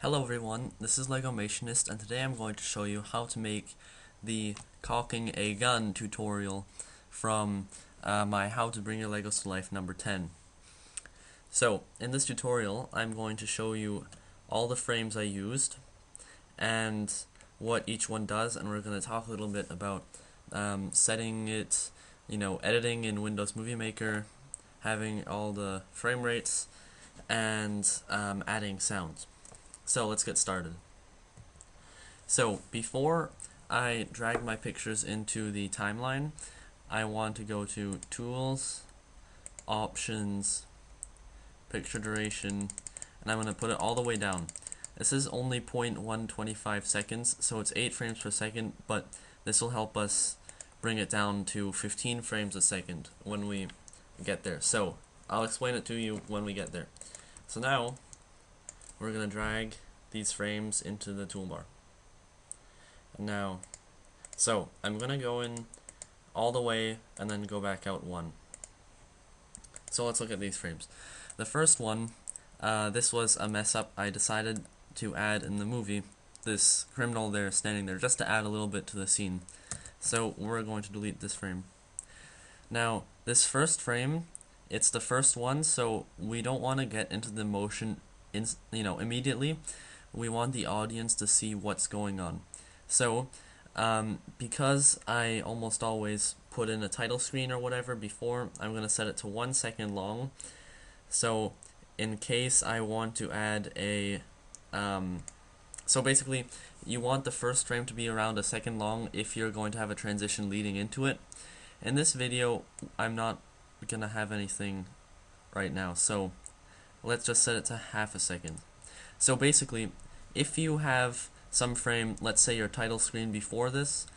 Hello everyone, this is Legomationist, and today I'm going to show you how to make the cocking a gun tutorial from my How to Bring Your Legos to Life number 10. So, in this tutorial, I'm going to show you all the frames I used and what each one does, and we're going to talk a little bit about setting it, editing in Windows Movie Maker, having all the frame rates, and adding sounds. So let's get started. So before I drag my pictures into the timeline, I want to go to Tools, Options, Picture Duration, and I'm going to put it all the way down. This is only 0.125 seconds, so it's 8 frames per second, but this will help us bring it down to 15 frames a second when we get there. So I'll explain it to you when we get there. So now we're going to drag these frames into the toolbar. Now, so I'm going to go in all the way and then go back out one. So let's look at these frames. The first one, this was a mess up I decided to add in the movie, this criminal there standing there, just to add a little bit to the scene. So we're going to delete this frame. Now, this first frame, it's the first one, so we don't want to get into the motion immediately. We want the audience to see what's going on. So, because I almost always put in a title screen or whatever before, I'm going to set it to 1 second long. So, in case I want to add a, so basically, you want the first frame to be around 1 second long if you're going to have a transition leading into it. In this video, I'm not going to have anything right now, so let's just set it to ½ second. So basically, if you have some frame, let's say your title screen before this,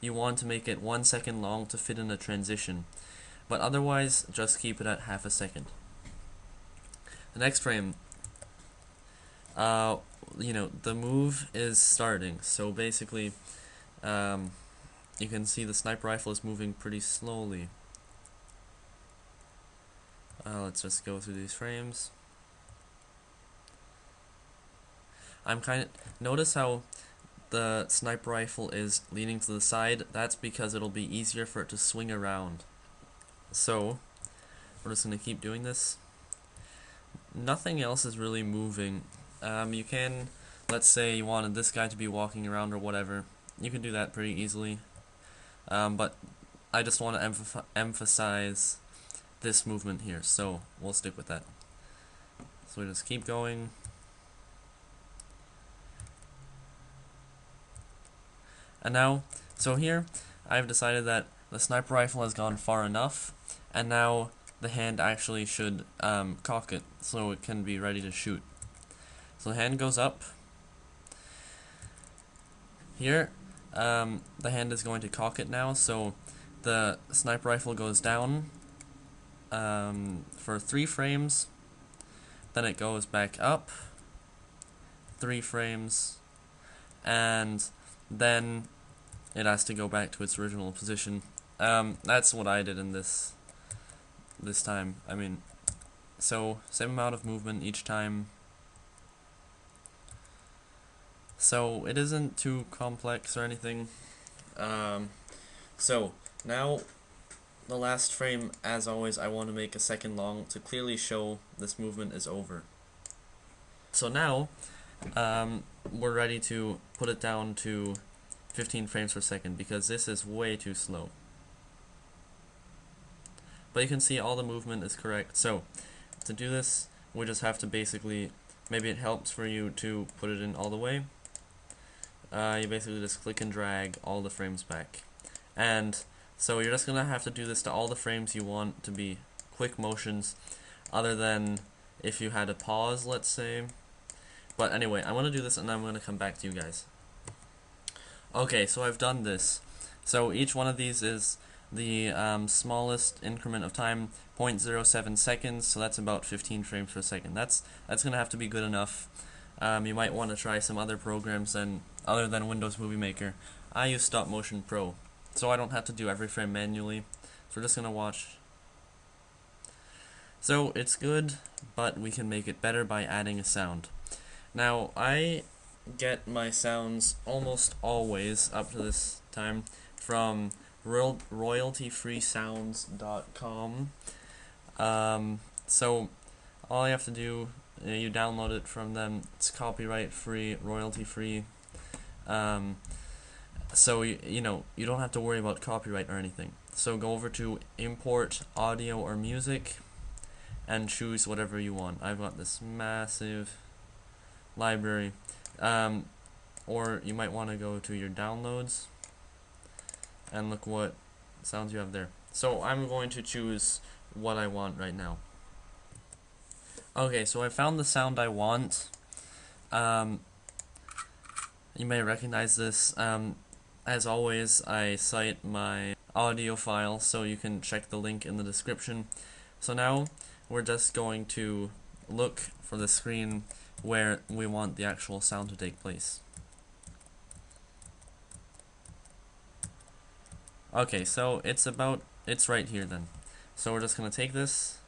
you want to make it 1 second long to fit in a transition. But otherwise, just keep it at ½ second. The next frame, the move is starting. So basically, you can see the sniper rifle is moving pretty slowly. Let's just go through these frames. Notice how the sniper rifle is leaning to the side. That's because it'll be easier for it to swing around. So, we're just going to keep doing this. Nothing else is really moving. You can, let's say you wanted this guy to be walking around or whatever. You can do that pretty easily. But I just want to emphasize this movement here, so we'll stick with that. So we just keep going. And now, so here, I've decided that the sniper rifle has gone far enough, and now the hand actually should cock it, so it can be ready to shoot. So the hand goes up. Here, the hand is going to cock it now, so the sniper rifle goes down for 3 frames, then it goes back up 3 frames, and then it has to go back to its original position. That's what I did in this time. I mean, so same amount of movement each time. So it isn't too complex or anything. So now the last frame, as always, I want to make 1 second long to clearly show this movement is over. So now we're ready to put it down to 15 frames per second because this is way too slow. But you can see all the movement is correct. So to do this, we just have to basically, maybe it helps for you to put it in all the way. You basically just click and drag all the frames back. And so you're just going to have to do this to all the frames you want to be quick motions, other than if you had a pause, let's say. But anyway, I'm going to do this and I'm going to come back to you guys. Okay, so I've done this. So each one of these is the smallest increment of time, 0.07 seconds, so that's about 15 frames per second. That's going to have to be good enough. You might want to try some other programs other than Windows Movie Maker. I use Stopmotion Pro, so I don't have to do every frame manually. So we're just going to watch. So it's good, but we can make it better by adding a sound. Now, I get my sounds almost always, up to this time, from royaltyfreesounds.com. So, all you have to do, you download it from them. It's copyright free, royalty free. So you know, you don't have to worry about copyright or anything. So go over to import audio or music and choose whatever you want. I've got this massive library. Or you might want to go to your downloads and look what sounds you have there. So I'm going to choose what I want right now. Okay, so I found the sound I want. You may recognize this. As always, I cite my audio file, so you can check the link in the description. So now we're just going to look for the screen where we want the actual sound to take place. Okay, so it's right here then. So we're just going to take this,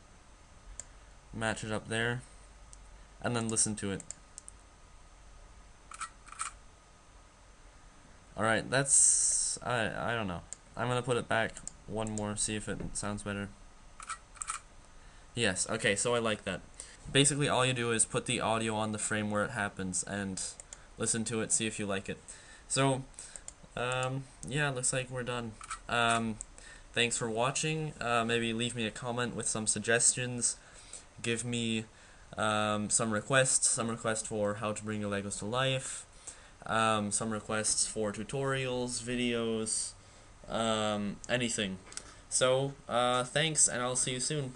match it up there, and then listen to it. Alright, that's, I don't know. I'm gonna put it back one more, see if it sounds better. Yes, okay, so I like that. Basically, all you do is put the audio on the frame where it happens and listen to it, see if you like it. So, yeah, looks like we're done. Thanks for watching. Maybe leave me a comment with some suggestions. Give me some requests for how to bring your Legos to life. Some requests for tutorials, videos, anything. So, thanks, and I'll see you soon.